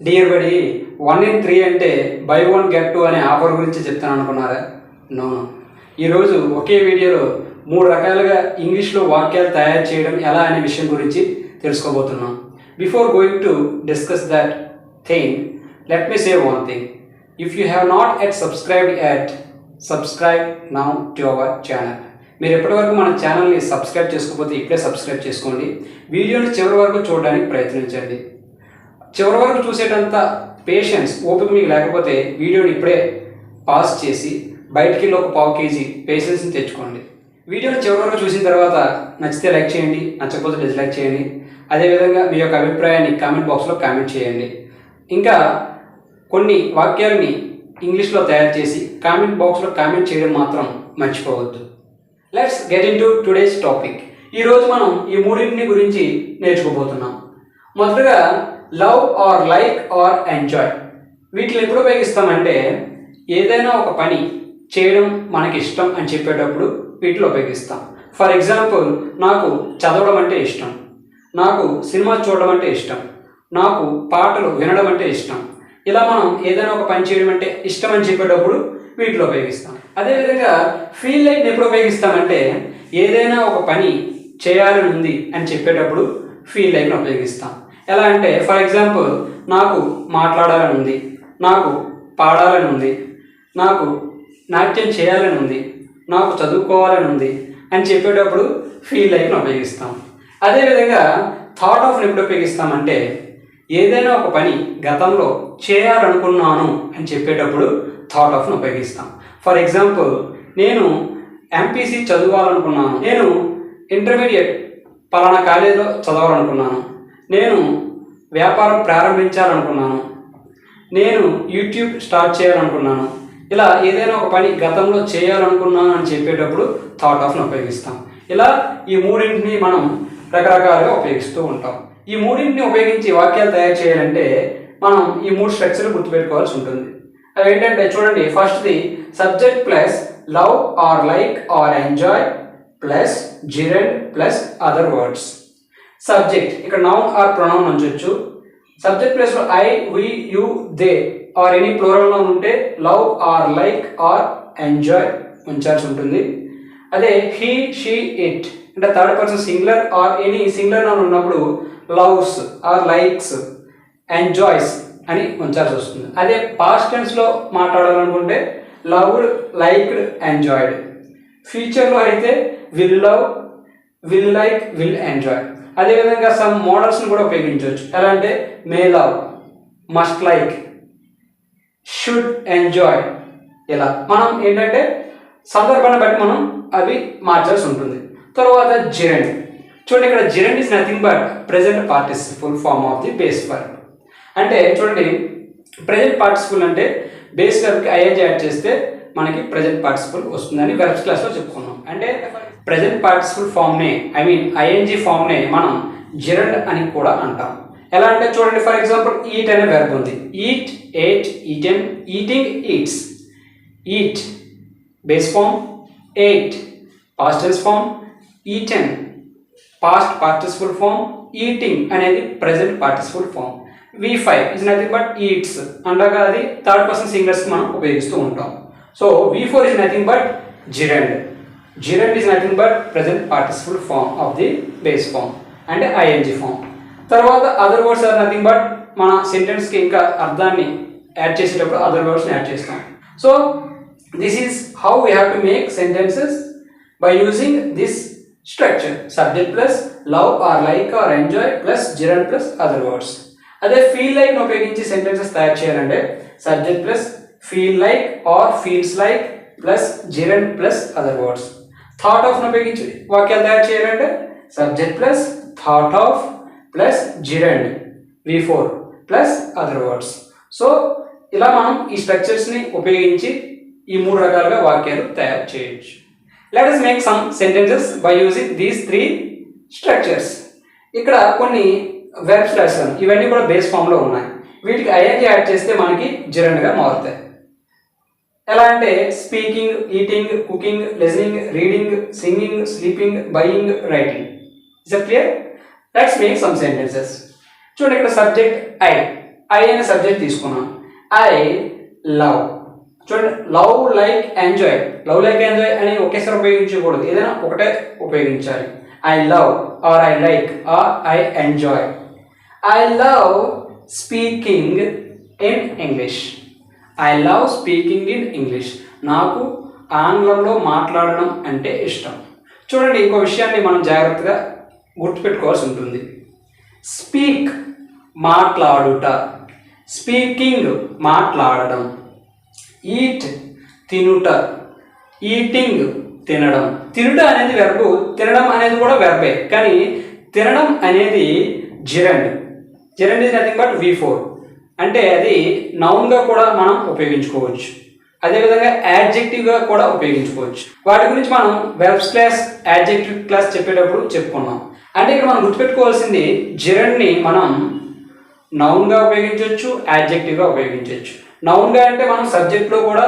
Dear బడి 1 in 3 అంటే by 1 get 2 అనే ఆఫర్ గురించి చెప్తాను అనుకున్నారా? నో. ఈరోజు ఒకే వీడియోలో 3 రకాలుగా ఇంగ్లీష్లో వాక్యాలు తయారు చేయడం ఎలా అనే విషయం గురించి తెలుసుకోబోతున్నాం. Before going to discuss that thing, let me say one thing. If you have not at subscribe now to our channel. మీరు ఎప్పటివరకు మన ఛానల్ని సబ్స్క్రైబ్ చేసుకోకపోతే ఇప్పుడే సబ్స్క్రైబ్ చేసుకోండి. వీడియోని చివరి వరకు చూడడానికి ప్రయత్నించండి. చివరి వరకు చూసేటంత పేషెన్స్, ఓపిక మీకు లేకపోతే వీడియోని ఇప్పుడే పాజ్ చేసి బయటికి వెళ్ళి ఒక పావు కేజీ పేషెన్స్ని తెచ్చుకోండి. వీడియోని చివరి వరకు చూసిన తర్వాత నచ్చితే లైక్ చేయండి, నచ్చకపోతే డిస్లైక్ చేయండి. అదేవిధంగా మీ యొక్క అభిప్రాయాన్ని కామెంట్ బాక్స్లో కామెంట్ చేయండి. ఇంకా కొన్ని వాక్యాలని ఇంగ్లీష్లో తయారు చేసి కామెంట్ బాక్స్లో కామెంట్ చేయడం మాత్రం మర్చిపోవద్దు. Let's get into today's topic. ఈరోజు మనం ఈ మూడింటిని గురించి నేర్చుకోబోతున్నాం. మొదటగా love or like or enjoy. వీటిని ఎప్పుడు ఉపయోగిస్తామంటే ఏదైనా ఒక పని చేయడం మనకి ఇష్టం అని చెప్పేటప్పుడు వీటిలో ఉపయోగిస్తాం. ఫర్ ఎగ్జాంపుల్, నాకు చదవడం అంటే ఇష్టం, నాకు సినిమా చూడడం అంటే ఇష్టం, నాకు పాటలు వినడం అంటే ఇష్టం. ఇలా మనం ఏదైనా ఒక పని చేయడం అంటే ఇష్టం అని చెప్పేటప్పుడు వీటిలో ఉపయోగిస్తాం. అదేవిధంగా ఫీల్ లైక్ని ఎప్పుడు ఉపయోగిస్తామంటే ఏదైనా ఒక పని చేయాలని ఉంది అని చెప్పేటప్పుడు ఫీల్ లైక్ని ఉపయోగిస్తాం. ఎలా అంటే ఫర్ ఎగ్జాంపుల్, నాకు మాట్లాడాలని ఉంది, నాకు పాడాలని ఉంది, నాకు నాట్యం చేయాలని ఉంది, నాకు చదువుకోవాలని ఉంది అని చెప్పేటప్పుడు ఫీల్ లైక్ని ఉపయోగిస్తాం. అదేవిధంగా థాట్ ఆఫ్ని ఎప్పుడు ఉపయోగిస్తామంటే ఏదైనా ఒక పని గతంలో చేయాలనుకున్నాను అని చెప్పేటప్పుడు థాట్ ఆఫ్ని ఉపయోగిస్తాం. ఫర్ ఎగ్జాంపుల్, నేను ఎంపీసీ చదవాలనుకున్నాను, నేను ఇంటర్మీడియట్ పలానా కాలేజీలో చదవాలనుకున్నాను, నేను వ్యాపారం ప్రారంభించాలనుకున్నాను, నేను యూట్యూబ్ స్టార్ట్ చేయాలనుకున్నాను. ఇలా ఏదైనా ఒక పని గతంలో చేయాలనుకున్నాను అని చెప్పేటప్పుడు థాట్ ఆఫ్ని ఉపయోగిస్తాం. ఇలా ఈ మూడింటిని మనం రకరకాలుగా ఉపయోగిస్తూ ఉంటాం. ఈ మూడింటిని ఉపయోగించి వాక్యాలు తయారు చేయాలంటే మనం ఈ 3 స్ట్రక్చర్లు గుర్తుపెట్టుకోవాల్సి ఉంటుంది. అవి ఏంటంటే చూడండి, ఫస్ట్ది subject plus love or like or enjoy plus gerund plus other words. Subject ఇక్కడ నౌన్ ఆర్ ప్రొనౌన్ ఉంచవచ్చు. సబ్జెక్ట్ ప్లేస్లో I, we, you, they or any plural noun ఉంటే love or like or enjoy ఉంచాల్సి ఉంటుంది. అదే హీ, షీ, ఇట్ అంటే third person singular or any singular noun ఉన్నప్పుడు loves or likes, enjoys అని ఉంచాల్సి వస్తుంది. అదే పాస్ట్ టెన్స్లో మాట్లాడాలనుకుంటే లవ్డ్, లైక్డ్, ఎంజాయ్డ్. ఫ్యూచర్లో అయితే will love, will like, will enjoy. అదేవిధంగా సమ్ మోడల్స్ని కూడా ఉపయోగించవచ్చు. ఎలా అంటే may love, must like, should enjoy. ఇలా మనం ఏంటంటే సందర్భాన్ని బట్టి మనం అవి మార్చాల్సి ఉంటుంది. తర్వాత జిరెండ్. చూడండి, ఇక్కడ gerund is nothing but present participle form of the base verb. అంటే చూడండి, ప్రెజెంట్ పార్టిసిపుల్ అంటే బేస్ వర్బ్కి ఐఎన్జీ యాడ్ చేస్తే మనకి ప్రెజెంట్ పార్టిసిపుల్ వస్తుందని వెర్బ్స్ క్లాస్లో చెప్పుకున్నాం. అంటే ప్రెజెంట్ పార్టిసిపుల్ ఫామ్నే ఐఎన్జీ ఫామ్నే మనం జిరెండ్ అని కూడా అంటాం. ఎలా అంటే చూడండి, ఫర్ ఎగ్జాంపుల్ ఈట్ అనే వెర్బ్ ఉంది. Eat, ate, eaten, eating, eats. Eat base form, ate past tense form, eaten past participle form, eating అనేది present participle form. V5 is nothing but eats అండగా అది థర్డ్ పర్సన్ సింగులర్స్కి మనం ఉపయోగిస్తూ ఉంటాం. So V4 is nothing but gerund. Gerund is nothing but present participle form of the base form అంటే ING form. తర్వాత other words are nothing but మన సెంటెన్స్కి ఇంకా అర్థాన్ని యాడ్ చేసేటప్పుడు అదర్ వర్డ్స్ని యాడ్ చేస్తాం. So this is how we have to make sentences by using this structure. Subject plus love or like or enjoy plus gerund plus other words. అదే feel లైక్ను ఉపయోగించి సెంటెన్సెస్ తయారు చేయాలంటే subject plus feel like or feels like plus gerund plus other words. Thought ఆఫ్ను ఉపయోగించి వాక్యాలు తయారు చేయాలంటే subject plus thought of plus gerund V4 plus other words. So ఇలా మనం ఈ స్ట్రక్చర్స్ని ఉపయోగించి ఈ 3 రకాలుగా వాక్యాలు తయారు చేయొచ్చు. Let us make some sentences by using these 3 structures. ఇక్కడ కొన్ని వెర్బ్స్ రాశాను, ఇవన్నీ కూడా బేస్ ఫామ్లో ఉన్నాయి. వీటికి ఐఎన్జీ యాడ్ చేస్తే మనకి జిరెండ్గా మారుతాయి. ఎలా అంటే speaking, eating, cooking, listening, reading, singing, sleeping, buying, writing. Is it clear? Let's make some sentences. చూడండి, ఇక్కడ సబ్జెక్ట్ ఐ, ఐ అనే సబ్జెక్ట్ తీసుకున్నాను. I love. చూడండి, love like enjoy. Love like enjoy అని ఒకేసారి ఉపయోగించకూడదు, ఏదైనా ఒకటే ఉపయోగించాలి. I love or I like or I enjoy. I love speaking in English. I love speaking in English. నాకు ఆంగ్లంలో మాట్లాడడం అంటే ఇష్టం. చూడండి, ఇంకో విషయాన్ని మనం జాగ్రత్తగా గుర్తుపెట్టుకోవాల్సి ఉంటుంది. స్పీక్ మాట్లాడుట, స్పీకింగ్ మాట్లాడడం, ఈట్ తినుట, ఈటింగ్ తినడం. తినుట అనేది వెర్బు, తినడం అనేది కూడా వెర్బే. కానీ తినడం అనేది gerund. Gerund is nothing but V4. అంటే అది నౌన్గా కూడా మనం ఉపయోగించుకోవచ్చు, అదేవిధంగా యాడ్జెక్టివ్గా కూడా ఉపయోగించుకోవచ్చు. వాటి గురించి మనం వెర్బ్స్ క్లాస్, యాడ్జెక్టివ్ క్లాస్ చెప్పేటప్పుడు చెప్పుకున్నాం. అంటే ఇక్కడ మనం గుర్తుపెట్టుకోవాల్సింది, జిరండ్ని మనం నౌన్గా ఉపయోగించవచ్చు, యాడ్జెక్టివ్గా ఉపయోగించవచ్చు. నౌన్గా అంటే మనం సబ్జెక్ట్లో కూడా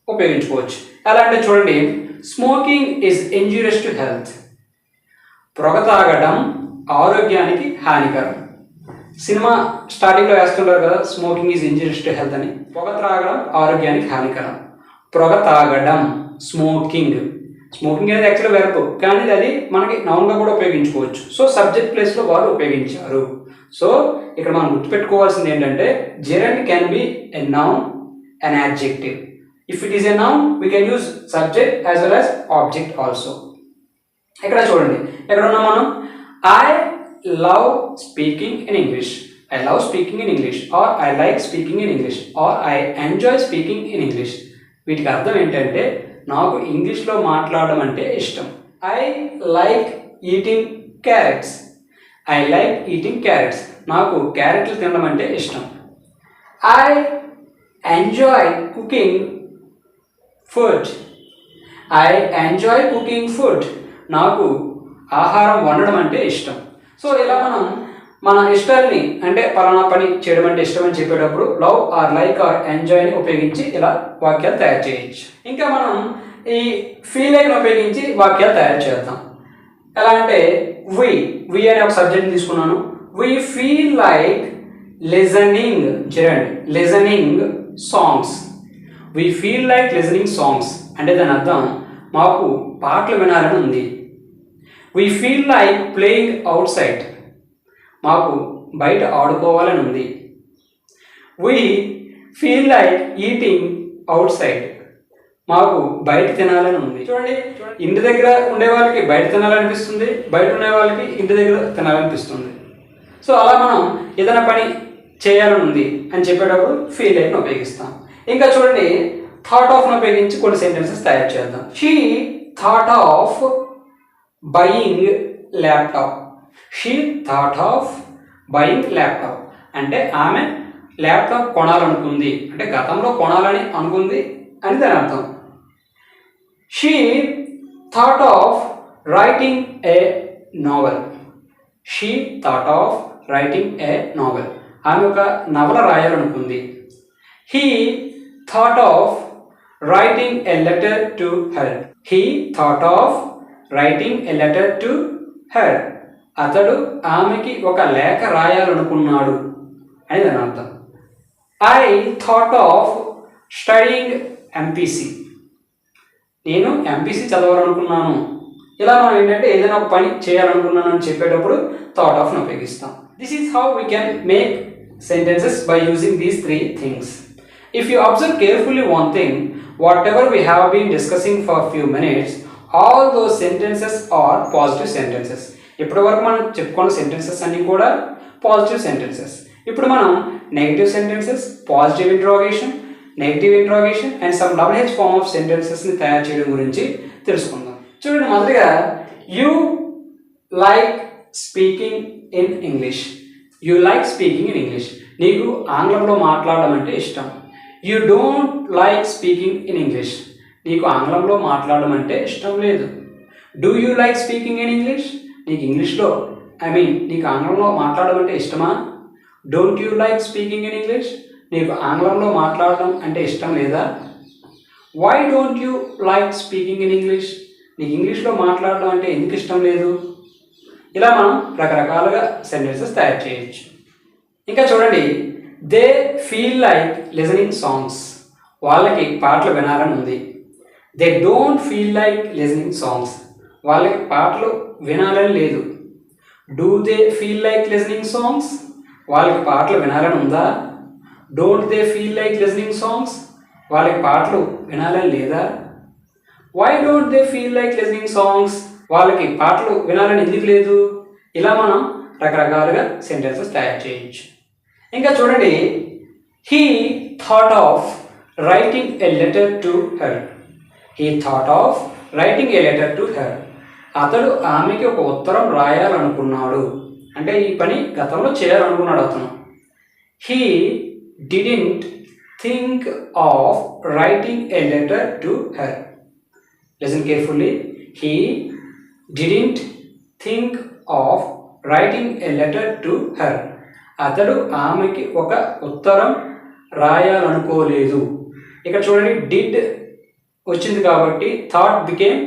ఉపయోగించుకోవచ్చు. ఎలా అంటే చూడండి, smoking is injurious to health. పొగ తాగడం ఆరోగ్యానికి హానికరం. సినిమా స్టార్టింగ్లో వేస్తుంటారు కదా, smoking is injurious to health అని. పొగ త్రాగడం ఆరోగ్యానికి హానికరం. పొగ తాగడం, స్మోకింగ్. స్మోకింగ్ అనేది యాక్చువల్ వెర్బ్, కానీ అది మనకి నౌన్గా కూడా ఉపయోగించుకోవచ్చు. సో సబ్జెక్ట్ ప్లేస్లో వాళ్ళు ఉపయోగించారు. సో ఇక్కడ మనం గుర్తుపెట్టుకోవాల్సింది ఏంటంటే, gerund can be a noun, an adjective. If it is a noun, we can use subject as well as object also. ఇక్కడ చూడండి, ఎక్కడ ఉన్నాం మనం? I love speaking in English. I love speaking in English, or I like speaking in English, or I enjoy speaking in English. వీటికి అర్థం ఏంటంటే, నాకు ఇంగ్లీష్లో మాట్లాడడం అంటే ఇష్టం. I like eating carrots. I like eating carrots. నాకు క్యారెట్లు తినడం అంటే ఇష్టం. I enjoy cooking food. I enjoy cooking food. నాకు ఆహారం వండడం అంటే ఇష్టం. సో ఇలా మనం మన ఇష్టాన్ని, అంటే పలానా పని చేయడం అంటే ఇష్టం అని చెప్పేటప్పుడు లవ్ ఆర్ లైక్ ఆర్ ఎంజాయ్ని ఉపయోగించి ఇలా వాక్యాలు తయారు చేయొచ్చు. ఇంకా మనం ఈ ఫీల్ లైక్ని ఉపయోగించి వాక్యాలు తయారు చేద్దాం. ఎలా అంటే, వి అనే ఒక సబ్జెక్ట్ తీసుకున్నాను. We feel like listening. చూడండి, listening songs. We feel like listening songs అంటే దాని అర్థం, మాకు పాటలు వినాలని ఉంది. We feel like playing outside. మాకు బయట ఆడుకోవాలని ఉంది. We feel like eating outside. మాకు బయట తినాలని ఉంది. చూడండి, ఇంటి దగ్గర ఉండే వాళ్ళకి బయట తినాలనిపిస్తుంది, బయట ఉండే వాళ్ళకి ఇంటి దగ్గర తినాలనిపిస్తుంది. సో అలా మనం ఏదైనా పని చేయాలని ఉంది అని చెప్పేటప్పుడు ఫీల్ లైక్ని ఉపయోగిస్తాం. ఇంకా చూడండి, థాట్ ఆఫ్ను ఉపయోగించి కొన్ని సెంటెన్సెస్ తయారు చేద్దాం. She thought of buying laptop. She thought of buying laptop అంటే ఆమె ల్యాప్టాప్ కొనాలనుకుంది, అంటే గతంలో కొనాలని అనుకుంది అని దాని అర్థం. She thought of writing a novel. She thought of writing a novel. ఆమె ఒక నవల రాయాలనుకుంది. He thought of writing a letter to her. He thought of writing a letter to her. అతడు ఆమెకి ఒక లేఖ రాయాలనుకున్నాడు అని దాని అర్థం. I thought of studying MPC. నేను ఎంపీసీ చదవాలనుకున్నాను. ఇలా మనం ఏంటంటే ఏదైనా ఒక పని చేయాలనుకున్నాను అని చెప్పేటప్పుడు థాట్ ఆఫ్ను ఉపయోగిస్తాం. This is how we can make sentences by using these three things. If you observe carefully one thing, whatever we have been discussing for a few minutes, all those sentences are positive sentences. ఇప్పటి వరకు మనం చెప్పుకున్న sentences అన్నీ కూడా positive sentences. ఇప్పుడు మనం negative sentences, positive interrogation, negative interrogation and some double H form of సెంటెన్సెస్ని తయారు చేయడం గురించి తెలుసుకుందాం. చూడండి, మొదటిగా you like speaking in English. You like speaking in English. నీకు ఆంగ్లంలో మాట్లాడడం అంటే ఇష్టం. You don't like speaking in English. నీకు ఆంగ్లంలో మాట్లాడడం అంటే ఇష్టం లేదు. Do you like speaking in English. నీకు ఇంగ్లీష్లో నీకు ఆంగ్లంలో మాట్లాడడం అంటే ఇష్టమా? Don't you like speaking in English. నీకు ఆంగ్లంలో మాట్లాడడం అంటే ఇష్టం లేదా? Why don't you like speaking in English. నీకు ఇంగ్లీష్లో మాట్లాడడం అంటే ఎందుకు ఇష్టం లేదు? ఇలా మనం రకరకాలుగా సెంటెన్సెస్ తయారు చేయొచ్చు. ఇంకా చూడండి, they feel like listening songs. వాళ్ళకి పాటలు వినాలని ఉంది. They don't feel like listening songs. వాళ్ళకి పాటలు వినాలని లేదు. Do they feel like listening songs? వాళ్ళకి పాటలు వినాలని ఉందా? Don't they feel like listening songs? వాళ్ళకి పాటలు వినాలని లేదా? Why don't they feel like listening songs? వాళ్ళకి పాటలు వినాలని ఎందుకు లేదు? ఇలా మనం రకరకాలుగా సెంటెన్సెస్ తయారు చేయొచ్చు. ఇంకా చూడండి, he thought of writing a letter to her. He thought of writing a letter to her. అతడు ఆమెకి ఒక ఉత్తరం రాయాలనుకున్నాడు. అంటే ఈ పని గతంలో చేయాలనుకున్నాడు అతను. He didn't think of writing a letter to her. Listen carefully. He didn't think of writing a letter to her. అతడు ఆమెకి ఒక ఉత్తరం రాయాలనుకోలేదు. ఇక్కడ చూడండి, డిడ్ వచ్చింది కాబట్టి థాట్ బికేమ్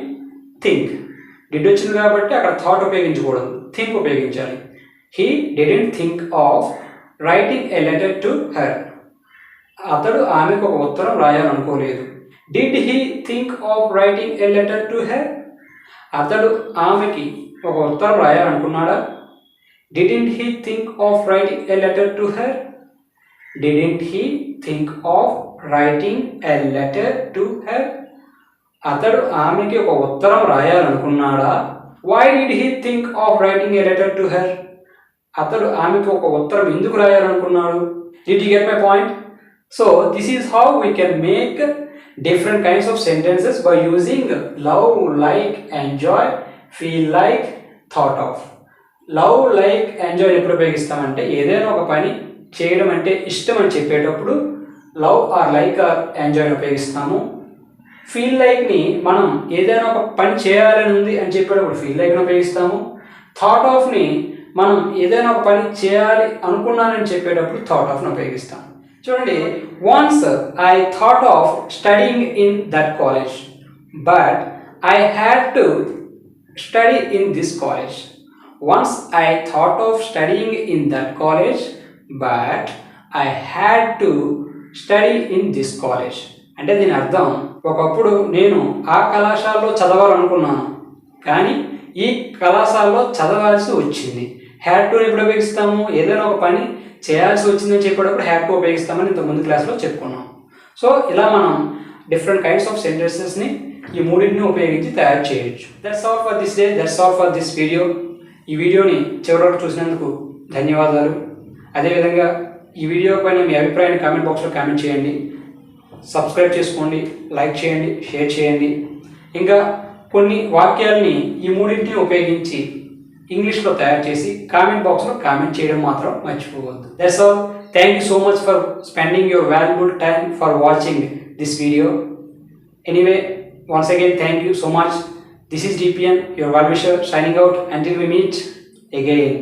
థింక్. డిడ్ వచ్చింది కాబట్టి అక్కడ థాట్ ఉపయోగించకూడదు, థింక్ ఉపయోగించాలి. He didn't think of writing a letter to her. అతడు ఆమెకు ఒక ఉత్తరం రాయాలనుకోలేదు. Did he think of writing a letter to her? అతడు ఆమెకి ఒక ఉత్తరం రాయాలనుకున్నాడా? Didn't he think of writing a letter to her? Didn't he think of writing a letter to her? అతడు ఆమెకి ఒక ఉత్తరం రాయాలనుకున్నాడా? Why did he think of writing a letter to her? అతడు ఆమెకి ఒక ఉత్తరం ఎందుకు రాయాలనుకున్నాడు? Did you get my point? So this is how we can make different kinds of sentences by using love, like, enjoy, feel like, thought of. Love, like, enjoy ఎప్పుడు ఉపయోగిస్తామంటే ఏదైనా ఒక పని చేయడం అంటే ఇష్టం అని చెప్పేటప్పుడు లవ్ ఆర్ లైక్ ఆర్ ఎంజాయ్ని ఉపయోగిస్తాము. ఫీల్ లైక్ని మనం ఏదైనా ఒక పని చేయాలని ఉంది అని చెప్పేటప్పుడు ఫీల్ లైక్ని ఉపయోగిస్తాము. థాట్ ఆఫ్ని మనం ఏదైనా ఒక పని చేయాలి అనుకున్నానని చెప్పేటప్పుడు థాట్ ఆఫ్ని ఉపయోగిస్తాం. చూడండి, once I thought of studying in that college but I had to study in this college. Once I thought of studying in that college but I had to study in this college. అంటే దీని అర్థం, ఒకప్పుడు నేను ఆ కళాశాలలో చదవాలనుకున్నాను కానీ ఈ కళాశాలలో చదవాల్సి వచ్చింది. హ్యాడ్ టు ఎప్పుడు ఉపయోగిస్తాము? ఏదైనా ఒక పని చేయాల్సి వచ్చిందని చెప్పేటప్పుడు హ్యాడ్ టు ఉపయోగిస్తామని ఇంతకుముందు క్లాస్లో చెప్పుకున్నాం. సో ఇలా మనం డిఫరెంట్ కైండ్స్ ఆఫ్ సెంటెన్సెస్ని ఈ మూడింటిని ఉపయోగించి తయారు చేయొచ్చు. That's all for this day, that's all for this video. ఈ వీడియోని చివరి వరకు చూసినందుకు ధన్యవాదాలు. అదేవిధంగా ఈ వీడియో పైన మీ అభిప్రాయాన్ని కామెంట్ బాక్స్లో కామెంట్ చేయండి. సబ్స్క్రైబ్ చేసుకోండి, లైక్ చేయండి, షేర్ చేయండి. ఇంకా కొన్ని వాక్యాలని ఈ మూడింటిని ఉపయోగించి ఇంగ్లీష్లో తయారు చేసి కామెంట్ బాక్స్లో కామెంట్ చేయడం మాత్రం మర్చిపోవద్దు. That's all. Thank you so much for spending your valuable time for watching this video. Anyway, once again, thank you so much. This is DPN, your well wisher, signing out until we meet again.